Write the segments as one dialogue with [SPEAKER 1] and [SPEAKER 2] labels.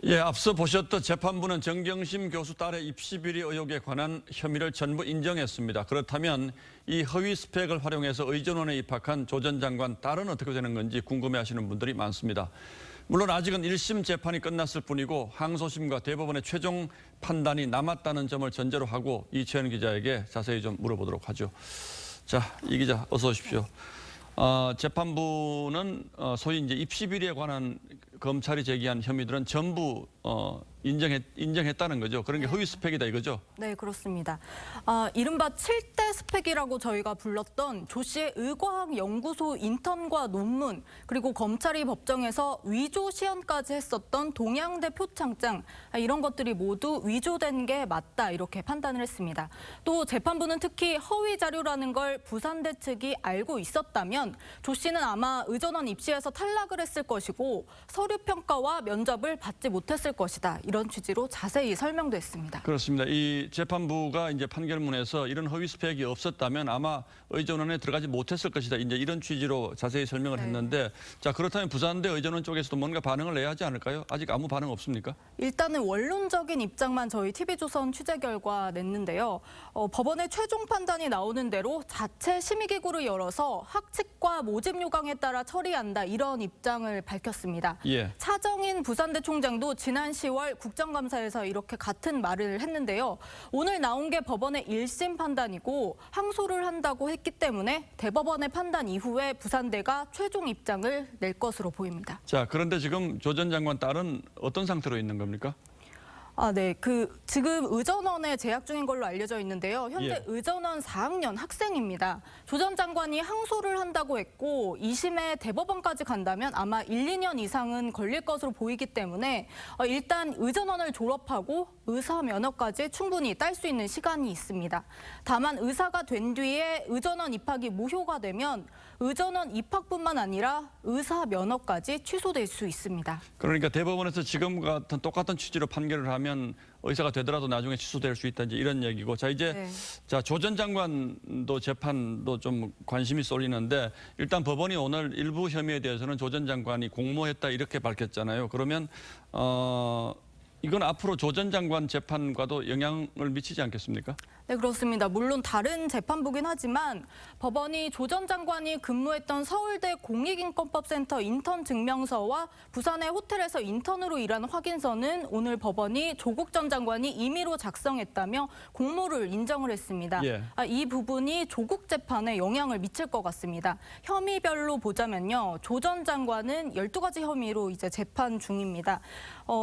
[SPEAKER 1] 예, 앞서 보셨던 재판부는 정경심 교수 딸의 입시 비리 의혹에 관한 혐의를 전부 인정했습니다. 그렇다면 이 허위 스펙을 활용해서 의전원에 입학한 조 전 장관 딸은 어떻게 되는 건지 궁금해하시는 분들이 많습니다. 물론 아직은 1심 재판이 끝났을 뿐이고 항소심과 대법원의 최종 판단이 남았다는 점을 전제로 하고 이채연 기자에게 자세히 좀 물어보도록 하죠. 자, 이 기자 어서 오십시오. 재판부는 소위 이제 입시 비리에 관한 검찰이 제기한 혐의들은 전부 인정했다는 거죠. 그런 게 허위 스펙이다 이거죠.
[SPEAKER 2] 네, 그렇습니다. 이른바 7대 스펙이라고 저희가 불렀던 조 씨의 의과학연구소 인턴과 논문, 그리고 검찰이 법정에서 위조 시연까지 했었던 동양대 표창장, 이런 것들이 모두 위조된 게 맞다 이렇게 판단을 했습니다. 또 재판부는 특히 허위 자료라는 걸 부산대 측이 알고 있었다면 조 씨는 아마 의전원 입시에서 탈락을 했을 것이고 서류 평가와 면접을 받지 못했을 것이다. 이런 취지로 자세히 설명도 했습니다.
[SPEAKER 1] 그렇습니다. 이 재판부가 이제 판결문에서 이런 허위 스펙이 없었다면 아마 의전원에 들어가지 못했을 것이다. 이제 이런 취지로 자세히 설명을 했는데, 자, 그렇다면 부산대 의전원 쪽에서도 뭔가 반응을 내야 하지 않을까요? 아직 아무 반응 없습니까?
[SPEAKER 2] 일단은 원론적인 입장만 저희 TV조선 취재 결과 냈는데요. 법원의 최종 판단이 나오는 대로 자체 심의기구를 열어서 학칙과 모집 요강에 따라 처리한다 이런 입장을 밝혔습니다.
[SPEAKER 1] 예.
[SPEAKER 2] 차정인 부산대 총장도 지난 10월 국정감사에서 이렇게 같은 말을 했는데요. 오늘 나온 게 법원의 1심 판단이고 항소를 한다고 했기 때문에 대법원의 판단 이후에 부산대가 최종 입장을 낼 것으로 보입니다.
[SPEAKER 1] 자, 그런데 지금 조 전 장관 딸은 어떤 상태로 있는 겁니까?
[SPEAKER 2] 네. 지금 의전원에 재학 중인 걸로 알려져 있는데요. 현재
[SPEAKER 1] 예.
[SPEAKER 2] 의전원 4학년 학생입니다. 조 전 장관이 항소를 한다고 했고 2심에 대법원까지 간다면 아마 1, 2년 이상은 걸릴 것으로 보이기 때문에 일단 의전원을 졸업하고 의사 면허까지 충분히 딸 수 있는 시간이 있습니다. 다만 의사가 된 뒤에 의전원 입학이 무효가 되면 의전원 입학뿐만 아니라 의사 면허까지 취소될 수 있습니다.
[SPEAKER 1] 그러니까 대법원에서 지금 같은 똑같은 취지로 판결을 하면 의사가 되더라도 나중에 취소될 수 있다 이제 이런 얘기고, 자 이제
[SPEAKER 2] 네.
[SPEAKER 1] 자 조 전 장관도 재판도 좀 관심이 쏠리는데 일단 법원이 오늘 일부 혐의에 대해서는 조 전 장관이 공모했다 이렇게 밝혔잖아요. 그러면 이건 앞으로 조 전 장관 재판과도 영향을 미치지 않겠습니까?
[SPEAKER 2] 네, 그렇습니다. 물론 다른 재판부긴 하지만 법원이 조 전 장관이 근무했던 서울대 공익인권법센터 인턴 증명서와 부산의 호텔에서 인턴으로 일한 확인서는 오늘 법원이 조국 전 장관이 임의로 작성했다며 공모를 인정을 했습니다.
[SPEAKER 1] 예.
[SPEAKER 2] 이 부분이 조국 재판에 영향을 미칠 것 같습니다. 혐의별로 보자면요. 조 전 장관은 12가지 혐의로 이제 재판 중입니다.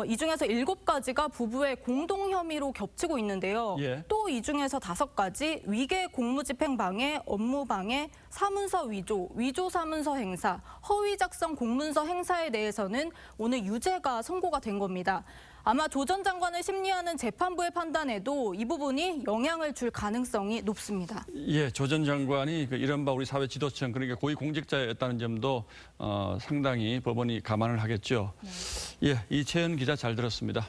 [SPEAKER 2] 이 중에서 7가지가 부부의 공동 혐의로 겹치고 있는데요.
[SPEAKER 1] 예.
[SPEAKER 2] 또 이 중에서 5가지 위계 공무집행 방해, 업무 방해, 사문서 위조, 위조 사문서 행사, 허위 작성 공문서 행사에 대해서는 오늘 유죄가 선고가 된 겁니다. 아마 조 전 장관을 심리하는 재판부의 판단에도 이 부분이 영향을 줄 가능성이 높습니다.
[SPEAKER 1] 예, 조 전 장관이 이른바 우리 사회 지도층 그러니까 고위 공직자였다는 점도 상당히 법원이 감안을 하겠죠. 네. 예, 이채연 기자 잘 들었습니다.